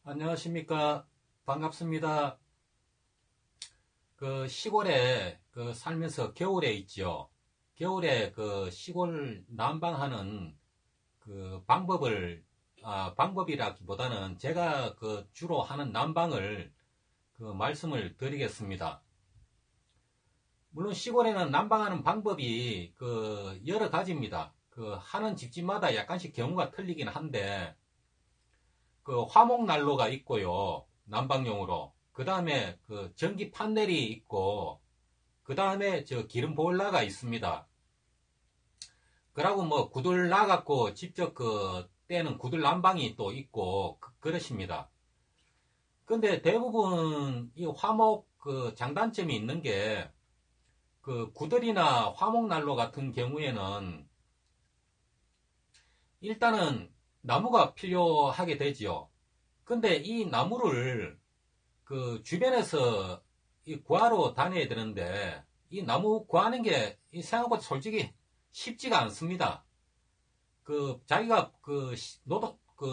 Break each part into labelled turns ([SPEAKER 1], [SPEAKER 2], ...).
[SPEAKER 1] 안녕하십니까. 반갑습니다. 그 시골에 살면서 겨울에 있죠. 겨울에 그 시골 난방하는 그 방법이라기보다는 제가 그 주로 하는 난방을 그 말씀을 드리겠습니다. 물론 시골에는 난방하는 방법이 그 여러 가지입니다. 그 하는 집집마다 약간씩 경우가 틀리긴 한데, 그 화목난로가 있고요. 난방용으로. 그 다음에 그 전기 판넬이 있고, 그 다음에 저 기름 보일러가 있습니다. 그러고 뭐 구들 나갖고 직접 그 떼는 구들 난방이 또 있고, 그러십니다. 근데 대부분 이 화목 그 장단점이 있는 게, 그 구들이나 화목난로 같은 경우에는 일단은 나무가 필요하게 되지요. 근데 이 나무를 그 주변에서 이 구하러 다녀야 되는데, 이 나무 구하는 게 생각보다 솔직히 쉽지가 않습니다. 그 자기가 그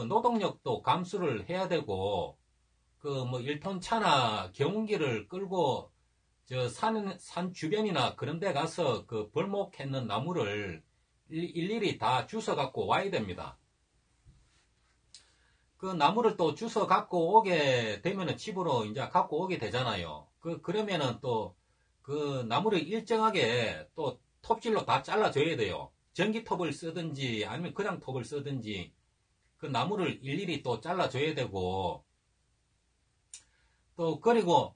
[SPEAKER 1] 노동력도 감수를 해야 되고, 그 뭐 1톤 차나 경운기를 끌고 저 산 주변이나 그런 데 가서 그 벌목했는 나무를 일일이 다 주워 갖고 와야 됩니다. 그 나무를 또 주워 갖고 오게 되면은 집으로 이제 갖고 오게 되잖아요. 그러면은 또 그 나무를 일정하게 또 톱질로 다 잘라줘야 돼요. 전기톱을 쓰든지 아니면 그냥 톱을 쓰든지 그 나무를 일일이 또 잘라줘야 되고, 또 그리고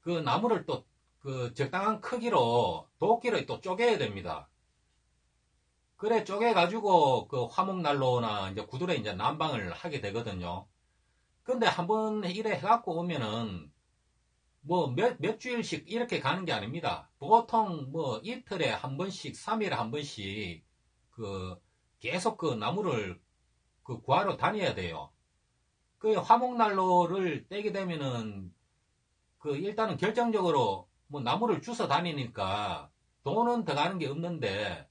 [SPEAKER 1] 그 나무를 또 그 적당한 크기로 도끼를 또 쪼개야 됩니다. 그래 쪼개가지고 그 화목난로나 이제 구들에 이제 난방을 하게 되거든요. 근데 한번 이래 해갖고 오면은 뭐 몇 주일씩 이렇게 가는 게 아닙니다. 보통 뭐 이틀에 한 번씩, 3일에 한 번씩 그 계속 그 나무를 그 구하러 다녀야 돼요. 그 화목난로를 떼게 되면은 그 일단은 결정적으로 뭐 나무를 주워 다니니까 돈은 더 가는 게 없는데,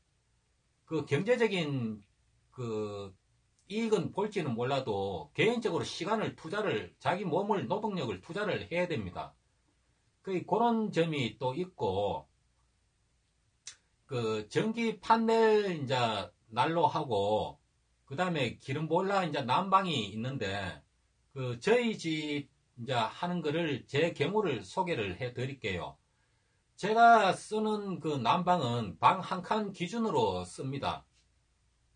[SPEAKER 1] 그 경제적인 그 이익은 볼지는 몰라도 개인적으로 시간을 자기 몸을 노동력을 투자를 해야 됩니다. 그런 점이 또 있고, 그 전기 판넬 이제 난로하고 그 다음에 기름 보일러 이제 난방이 있는데, 그 저희 집 이제 하는 거를 제 경우를 소개를 해 드릴게요. 제가 쓰는 그 난방은 방 한 칸 기준으로 씁니다.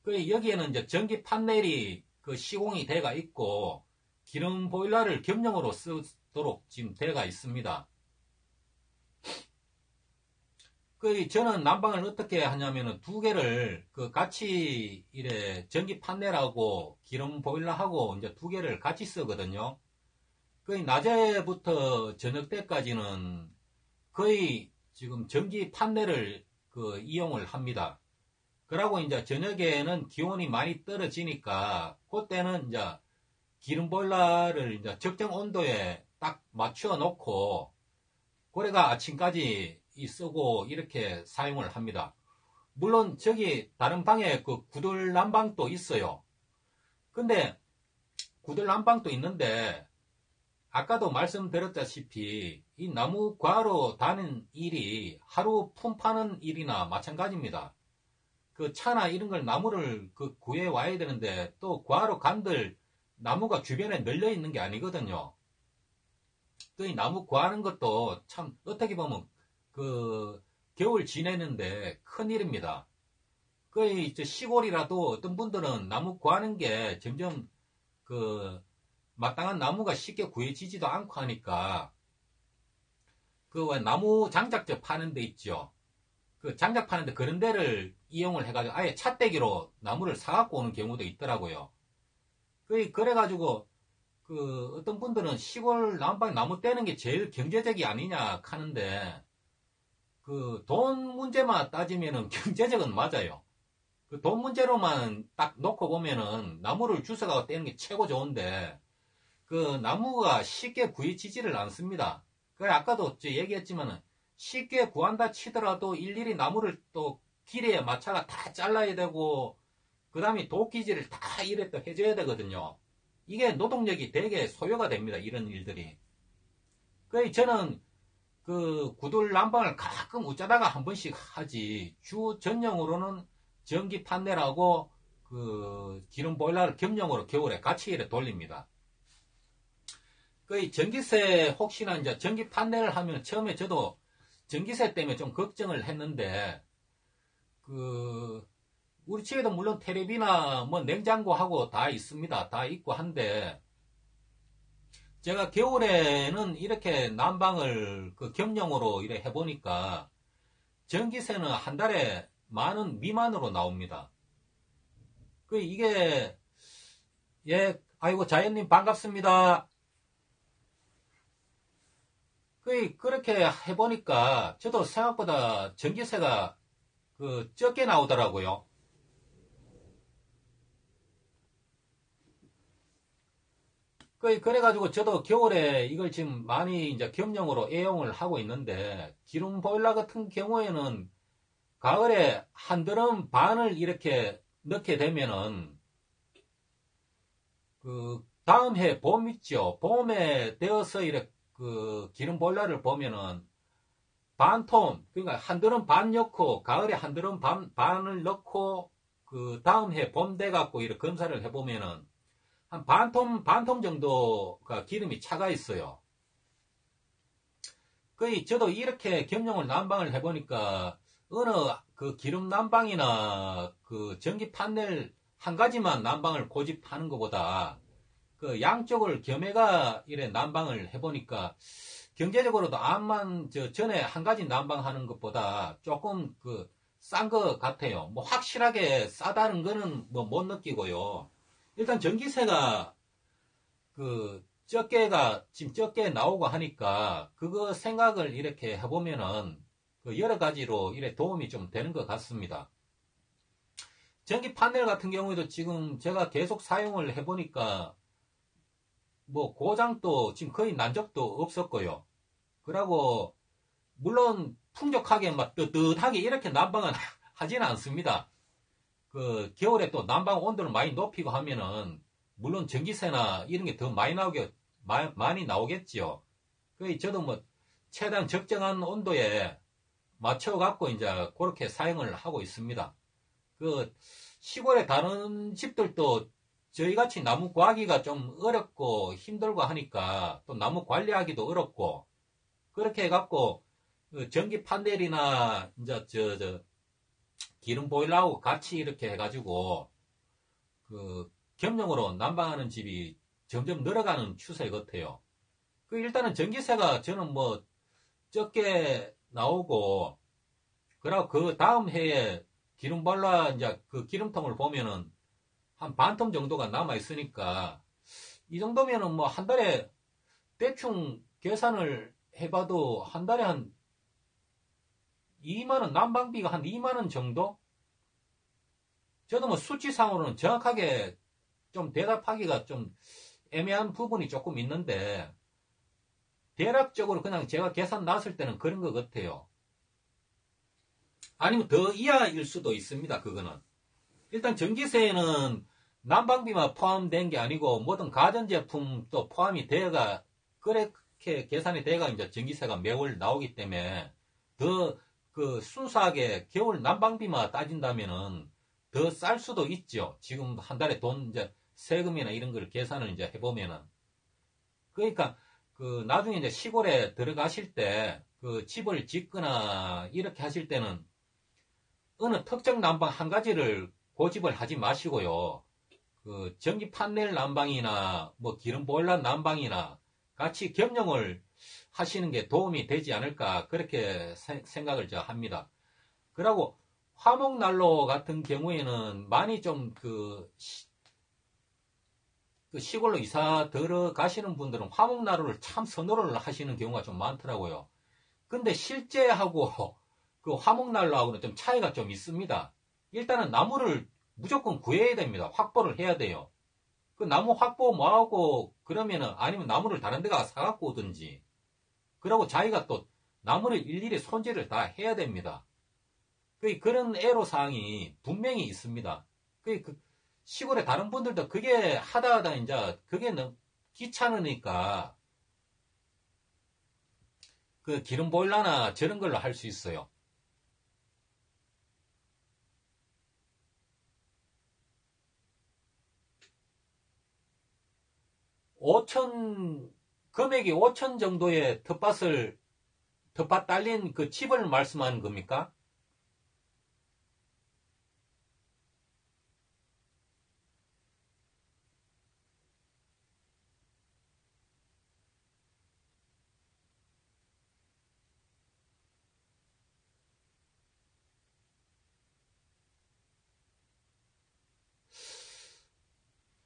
[SPEAKER 1] 여기에는 이제 전기 판넬이 그 시공이 돼가 있고, 기름 보일러를 겸용으로 쓰도록 지금 돼가 있습니다. 저는 난방을 어떻게 하냐면은 두 개를 그 같이 이래 전기 판넬하고 기름 보일러하고 이제 두 개를 같이 쓰거든요. 낮에부터 저녁 때까지는 거의 지금 전기 판넬을 그 이용을 합니다. 그러고 이제 저녁에는 기온이 많이 떨어지니까 그때는 이제 기름 보일러를 이제 적정 온도에 딱 맞춰 놓고 그래가 아침까지 쓰고 이렇게 사용을 합니다. 물론 저기 다른 방에 그 구들 난방도 있어요. 근데 구들 난방도 있는데 아까도 말씀드렸다시피 이 나무 구하러 다니는 일이 하루 품 파는 일이나 마찬가지입니다. 그 차나 이런 걸 나무를 그 구해 와야 되는데 또 구하러 간들 나무가 주변에 널려 있는 게 아니거든요. 이 나무 구하는 것도 참 어떻게 보면 그 겨울 지내는데 큰 일입니다. 시골이라도 어떤 분들은 나무 구하는 게 점점 그 마땅한 나무가 쉽게 구해지지도 않고 하니까 그 나무 장작제 파는 데 있죠. 그 장작 파는데 그런 데를 이용을 해가지고 아예 찻대기로 나무를 사갖고 오는 경우도 있더라고요. 그래가지고 그 어떤 분들은 시골 난방 나무 떼는 게 제일 경제적이 아니냐 하는데, 그 돈 문제만 따지면은 경제적은 맞아요. 그 돈 문제로만 딱 놓고 보면은 나무를 주워가고 떼는 게 최고 좋은데, 그 나무가 쉽게 구해지지를 않습니다. 아까도 얘기했지만은 쉽게 구한다 치더라도 일일이 나무를 또 길이에 맞춰가 다 잘라야 되고, 그 다음에 도끼질을 다 이래 또 해줘야 되거든요. 이게 노동력이 되게 소요가 됩니다. 이런 일들이. 그래서 저는 그 구들 난방을 가끔 웃자다가 한 번씩 하지, 주 전용으로는 전기 판넬하고 그 기름 보일러를 겸용으로 겨울에 같이 이렇게 돌립니다. 그 전기세 혹시나 이제 전기 판넬을 하면 처음에 저도 전기세 때문에 좀 걱정을 했는데, 그 우리 집에도 물론 텔레비나 뭐 냉장고하고 다 있습니다. 다 있고 한데, 제가 겨울에는 이렇게 난방을 그 겸용으로 이렇게 해보니까 전기세는 한 달에 10,000원 미만으로 나옵니다. 그 이게, 예, 아이고 자연님 반갑습니다. 그렇게 해보니까 저도 생각보다 전기세가 그 적게 나오더라고요. 그래가지고 저도 겨울에 이걸 지금 많이 이제 겸용으로 애용을 하고 있는데, 기름 보일러 같은 경우에는 가을에 한 드럼 반을 이렇게 넣게 되면은 그 다음 해 봄 있죠. 봄에 되어서 이렇게 그 기름 보일러를 보면은 반통, 그러니까 한 드럼 반 넣고 가을에 한 드럼 반을 넣고 그 다음 해 봄 돼갖고 이렇게 검사를 해보면은 한 반통 정도가 기름이 차가 있어요. 저도 이렇게 겸용을 난방을 해보니까 어느 그 기름 난방이나 그 전기 판넬 한 가지만 난방을 고집하는 것보다 그 양쪽을 겸해가 이래 난방을 해보니까 경제적으로도 암만 전에 한 가지 난방하는 것보다 조금 그 싼 것 같아요. 뭐 확실하게 싸다는 거는 뭐 못 느끼고요. 일단 전기세가 그 지금 적게 나오고 하니까 그거 생각을 이렇게 해보면은 그 여러 가지로 이래 도움이 좀 되는 것 같습니다. 전기 판넬 같은 경우에도 지금 제가 계속 사용을 해보니까 뭐 고장도 지금 거의 난 적도 없었고요. 그러고 물론 풍족하게 막 뜨뜻하게 이렇게 난방은 하지는 않습니다. 그 겨울에 또 난방 온도를 많이 높이고 하면은 물론 전기세나 이런 게 더 많이 나오겠지요. 저도 뭐 최대한 적정한 온도에 맞춰 갖고 이제 그렇게 사용을 하고 있습니다. 그 시골의 다른 집들도 저희같이 나무 구하기가 좀 어렵고 힘들고 하니까 또 나무 관리하기도 어렵고 그렇게 해갖고 그 전기 판넬이나 이제 기름 보일러하고 같이 이렇게 해가지고 그 겸용으로 난방하는 집이 점점 늘어가는 추세 같아요. 일단은 전기세가 저는 뭐 적게 나오고, 그리고 그 다음 해에 기름 보일러 이제 그 기름통을 보면은 한 반통 정도가 남아 있으니까 이 정도면은 뭐 한 달에 대충 계산을 해봐도 한 달에 한 2만원, 난방비가 한 2만원 정도? 저도 뭐 수치상으로는 정확하게 좀 대답하기가 좀 애매한 부분이 조금 있는데, 대략적으로 그냥 제가 계산 나왔을 때는 그런 것 같아요. 아니면 더 이하일 수도 있습니다, 그거는. 일단 전기세에는 난방비만 포함된 게 아니고 모든 가전제품도 포함이 되어가, 그렇게 계산이 되어가 이제 전기세가 매월 나오기 때문에 더 그 순수하게 겨울 난방비만 따진다면은 더 쌀 수도 있죠. 지금 한 달에 돈 이제 세금이나 이런 걸 계산을 이제 해보면은. 그러니까 그 나중에 이제 시골에 들어가실 때 그 집을 짓거나 이렇게 하실 때는 어느 특정 난방 한 가지를 고집을 하지 마시고요. 그 전기 판넬 난방이나 뭐 기름 보일러 난방이나 같이 겸용을 하시는 게 도움이 되지 않을까 그렇게 생각을 합니다. 그리고 화목난로 같은 경우에는 많이 좀 그 시골로 이사 들어가시는 분들은 화목난로를 참 선호를 하시는 경우가 좀 많더라고요. 근데 실제하고 그 화목난로하고는 좀 차이가 좀 있습니다. 일단은 나무를 무조건 구해야 됩니다. 확보를 해야 돼요. 그 나무 확보 뭐하고 그러면은 아니면 나무를 다른 데가 사갖고 오든지, 그러고 자기가 또 나무를 일일이 손질을 다 해야 됩니다. 그런 애로사항이 분명히 있습니다. 시골에 다른 분들도 그게 하다 이제 그게 너무 귀찮으니까 그 기름 보일러나 저런 걸로 할 수 있어요. 5천, 금액이 5천 정도의 텃밭 딸린 그 집을 말씀하는 겁니까?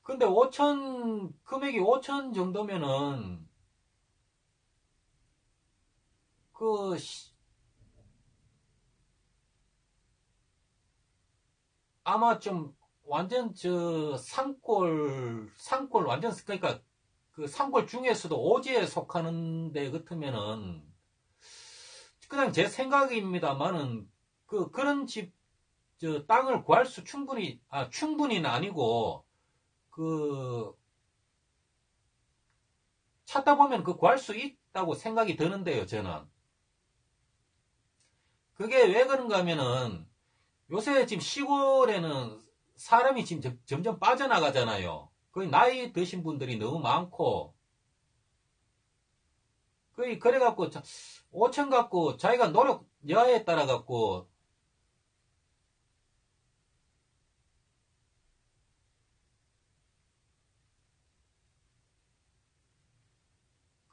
[SPEAKER 1] 근데 5천, 금액이 5천 정도면은, 그, 아마 좀, 완전 산골, 완전, 그러니까, 그 산골 중에서도 오지에 속하는 데 같으면은, 그냥 제 생각입니다만은, 그런 집, 땅을 구할 수 충분히는 아니고, 그, 찾다 보면 그 구할 수 있다고 생각이 드는데요, 저는. 그게 왜 그런가 하면은, 요새 지금 시골에는 사람이 지금 점점 빠져나가잖아요. 거의 나이 드신 분들이 너무 많고, 거의 그래갖고, 5천 갖고 자기가 노력 여하에 따라 갖고,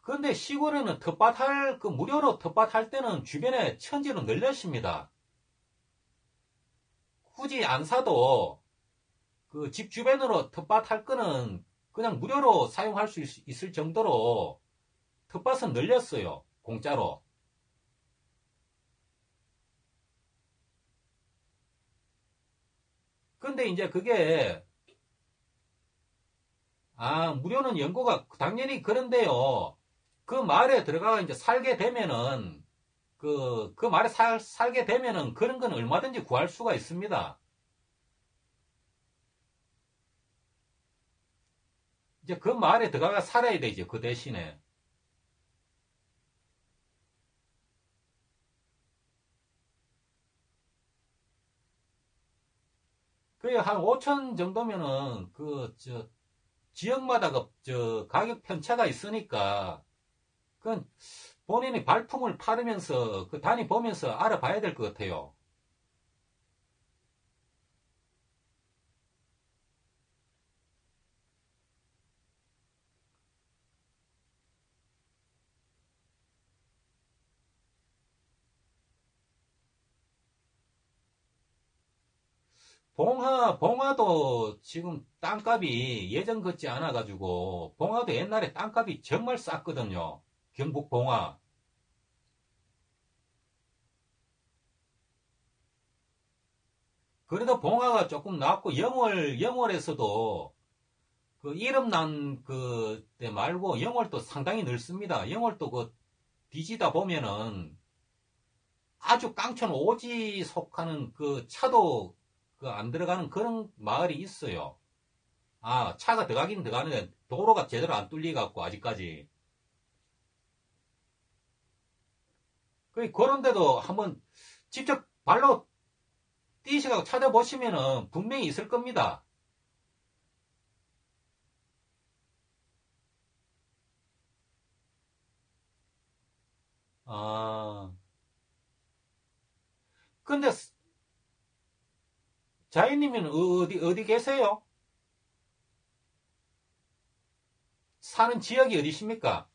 [SPEAKER 1] 근데 시골에는 무료로 텃밭 할 때는 주변에 천지로 널렸습니다. 굳이 안 사도 그 집 주변으로 텃밭 할 거는 그냥 무료로 사용할 수 있을 정도로 텃밭은 늘렸어요. 공짜로. 근데 이제 그게, 무료는 연고가, 당연히 그런데요. 그 마을에 들어가 이제 살게 되면은, 그 마을에 살게 되면은 그런 건 얼마든지 구할 수가 있습니다. 이제 그 마을에 들어가 살아야 되죠. 그 대신에. 그게 한 5천 정도면은, 지역마다 가격 편차가 있으니까, 그건 본인이 발품을 팔으면서, 다니보면서 알아봐야 될 것 같아요. 봉화도 지금 땅값이 예전 같지 않아가지고, 봉화도 옛날에 땅값이 정말 쌌거든요. 경북 봉화. 그래도 봉화가 조금 나왔고, 영월에서도 그 이름 난 그때 말고 영월도 상당히 넓습니다. 영월도 뒤지다 보면은 아주 깡촌 오지 속하는 그 차도 안 들어가는 그런 마을이 있어요. 차가 들어가긴 들어가는데 도로가 제대로 안 뚫리갖고 아직까지. 그런 데도 한번 직접 발로 뛰시고 찾아보시면은 분명히 있을 겁니다. 아, 근데 자이님은 어디 계세요? 사는 지역이 어디십니까?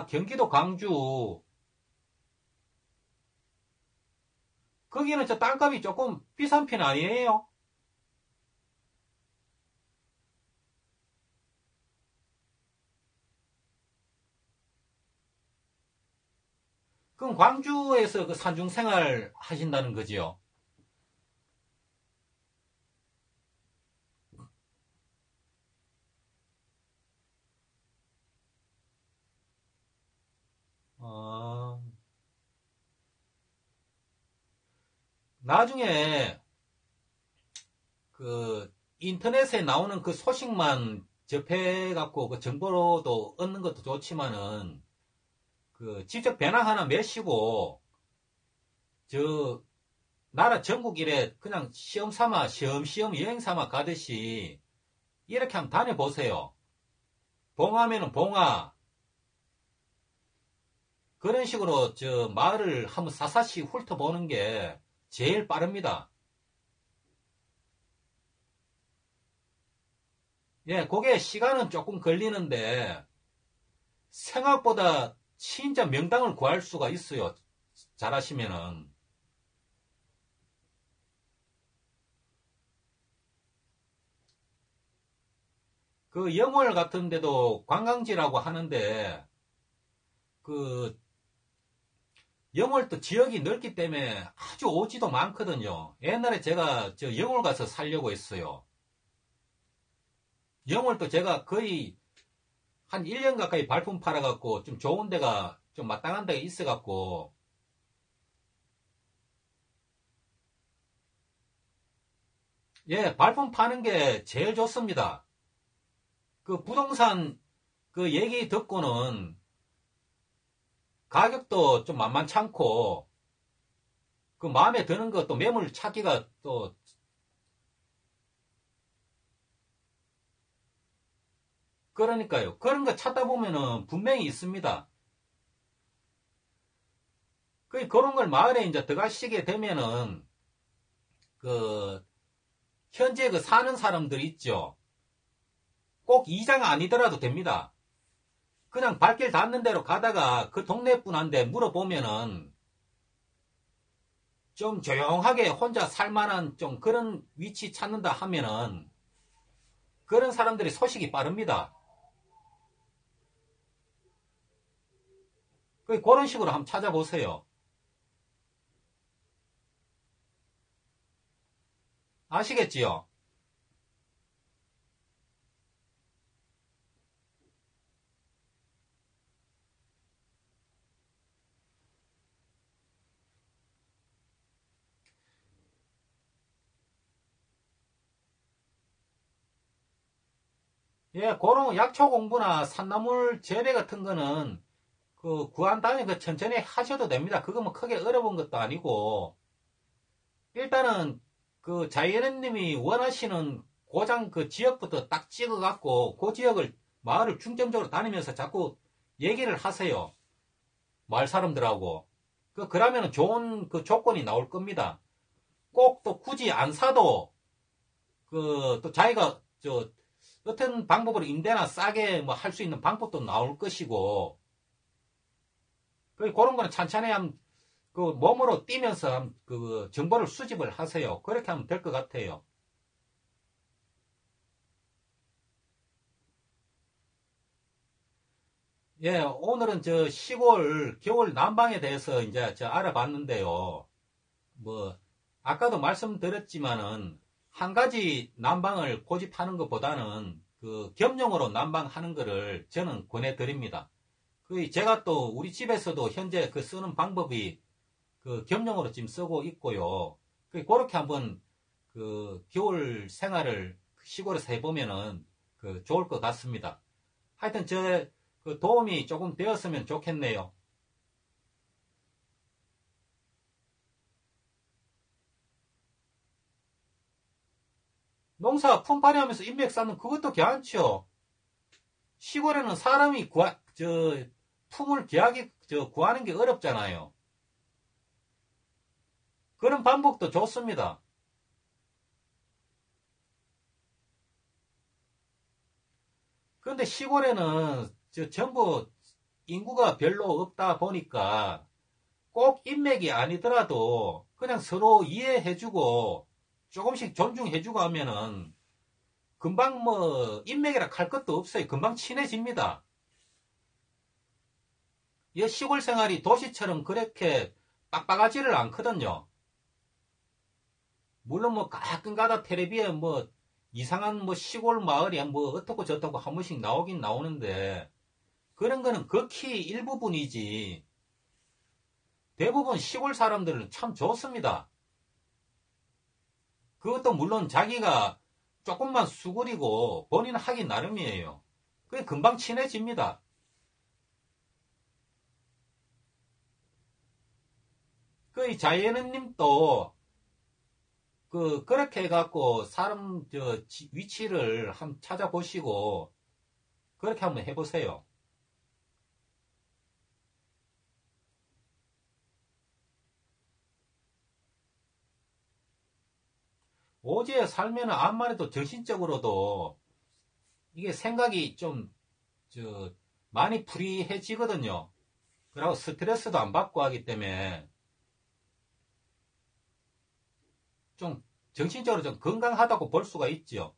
[SPEAKER 1] 경기도 광주. 거기는 저 땅값이 조금 비싼 편 아니에요? 그럼 광주에서 그 산중 생활 하신다는 거지요? 나중에 그 인터넷에 나오는 그 소식만 접해갖고 그 정보도 얻는 것도 좋지만은 그 직접 배낭 하나 메시고 저 나라 전국 이래 그냥 시험 삼아 시험시험 여행 삼아 가듯이 이렇게 한번 다녀보세요. 봉하면은 봉하 그런 식으로 저 마을을 한번 사사시 훑어보는 게 제일 빠릅니다. 예, 그게 시간은 조금 걸리는데 생각보다 진짜 명당을 구할 수가 있어요. 잘하시면은. 그 영월 같은 데도 관광지라고 하는데 그 영월도 지역이 넓기 때문에 아주 오지도 많거든요. 옛날에 제가 저 영월 가서 살려고 했어요. 영월도 제가 거의 한 1년 가까이 발품 팔아갖고 좀 좋은 데가 좀 마땅한 데가 있어갖고 예, 발품 파는 게 제일 좋습니다. 그 부동산 그 얘기 듣고는 가격도 좀 만만찮고 그 마음에 드는 것도 매물 찾기가 또 그러니까요. 그런 거 찾다 보면은 분명히 있습니다. 그런 걸 마을에 이제 들어가시게 되면은 그 현재 그 사는 사람들 있죠. 꼭 이장 아니더라도 됩니다. 그냥 발길 닿는 대로 가다가 그 동네 분한테 물어보면은 좀 조용하게 혼자 살만한 좀 그런 위치 찾는다 하면은 그런 사람들이 소식이 빠릅니다. 그런 식으로 한번 찾아보세요. 아시겠지요? 예, 그런 약초 공부나 산나물 재배 같은 거는 그 구한 다음에 그 천천히 하셔도 됩니다. 그거 뭐 크게 어려운 것도 아니고 일단은 그 자이언님이 원하시는 고장 그 지역부터 딱 찍어갖고 그 지역을 마을을 중점적으로 다니면서 자꾸 얘기를 하세요. 마을 사람들하고. 그러면 좋은 그 조건이 나올 겁니다. 꼭 또 굳이 안 사도 또 자기가 어떤 방법으로 임대나 싸게 뭐 할 수 있는 방법도 나올 것이고 그런 거는 찬찬히 그 몸으로 뛰면서 그 정보를 수집을 하세요. 그렇게 하면 될 것 같아요. 예, 오늘은 저 시골 겨울 난방에 대해서 이제 저 알아봤는데요. 뭐 아까도 말씀드렸지만은 한 가지 난방을 고집하는 것보다는 그 겸용으로 난방하는 것을 저는 권해드립니다. 제가 또 우리 집에서도 현재 그 쓰는 방법이 그 겸용으로 지금 쓰고 있고요. 그렇게 한번 그 겨울 생활을 시골에서 해보면은 그 좋을 것 같습니다. 하여튼 그 도움이 조금 되었으면 좋겠네요. 농사 품팔이 하면서 인맥 쌓는 그것도 괜찮죠. 시골에는 사람이 품을 귀하게 구하는 게 어렵잖아요. 그런 방법도 좋습니다. 그런데 시골에는 전부 인구가 별로 없다 보니까 꼭 인맥이 아니더라도 그냥 서로 이해해주고 조금씩 존중해주고 하면은 금방 뭐 인맥이라 할 것도 없어요. 금방 친해집니다. 이 시골 생활이 도시처럼 그렇게 빡빡하지를 않거든요. 물론 뭐 가끔가다 텔레비에 뭐 이상한 뭐 시골 마을에 뭐 어떻고 저떻고 한 번씩 나오긴 나오는데 그런 거는 극히 일부분이지 대부분 시골 사람들은 참 좋습니다. 그것도 물론 자기가 조금만 수그리고 본인은 하기 나름이에요. 그게 금방 친해집니다. 그 자연님도 그렇게 해갖고 사람 위치를 한번 찾아보시고 그렇게 한번 해보세요. 오지에 살면은 암만 해도 정신적으로도 이게 생각이 좀 많이 프리해지거든요. 그리고 스트레스도 안 받고 하기 때문에 좀 정신적으로 좀 건강하다고 볼 수가 있죠.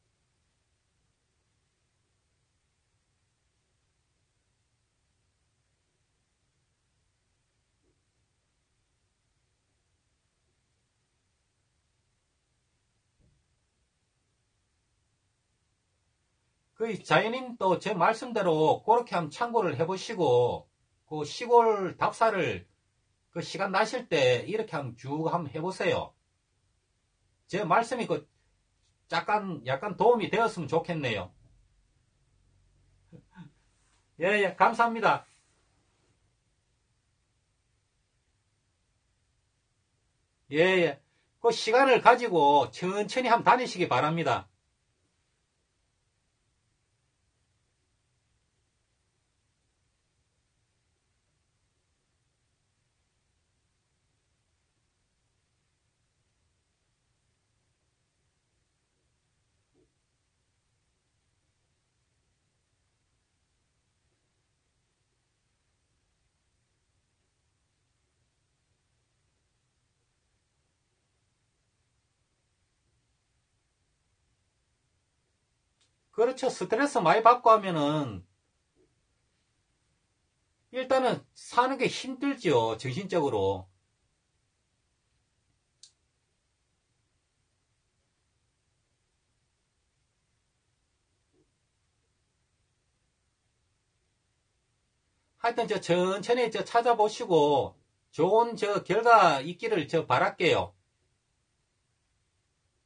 [SPEAKER 1] 그 자연인도 제 말씀대로 그렇게 한번 참고를 해보시고 그 시골 답사를 그 시간 나실 때 이렇게 한번 쭉 한번 해보세요. 제 말씀이 약간 도움이 되었으면 좋겠네요. 예, 예, 감사합니다. 예, 예. 그 시간을 가지고 천천히 한번 다니시기 바랍니다. 그렇죠. 스트레스 많이 받고 하면은 일단은 사는 게 힘들죠. 정신적으로. 하여튼 천천히 찾아보시고 좋은 결과 있기를 바랄게요.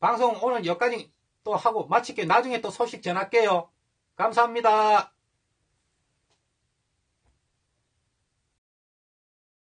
[SPEAKER 1] 방송 오늘 여기까지 또 하고 마칠게요. 나중에 또 소식 전할게요. 감사합니다.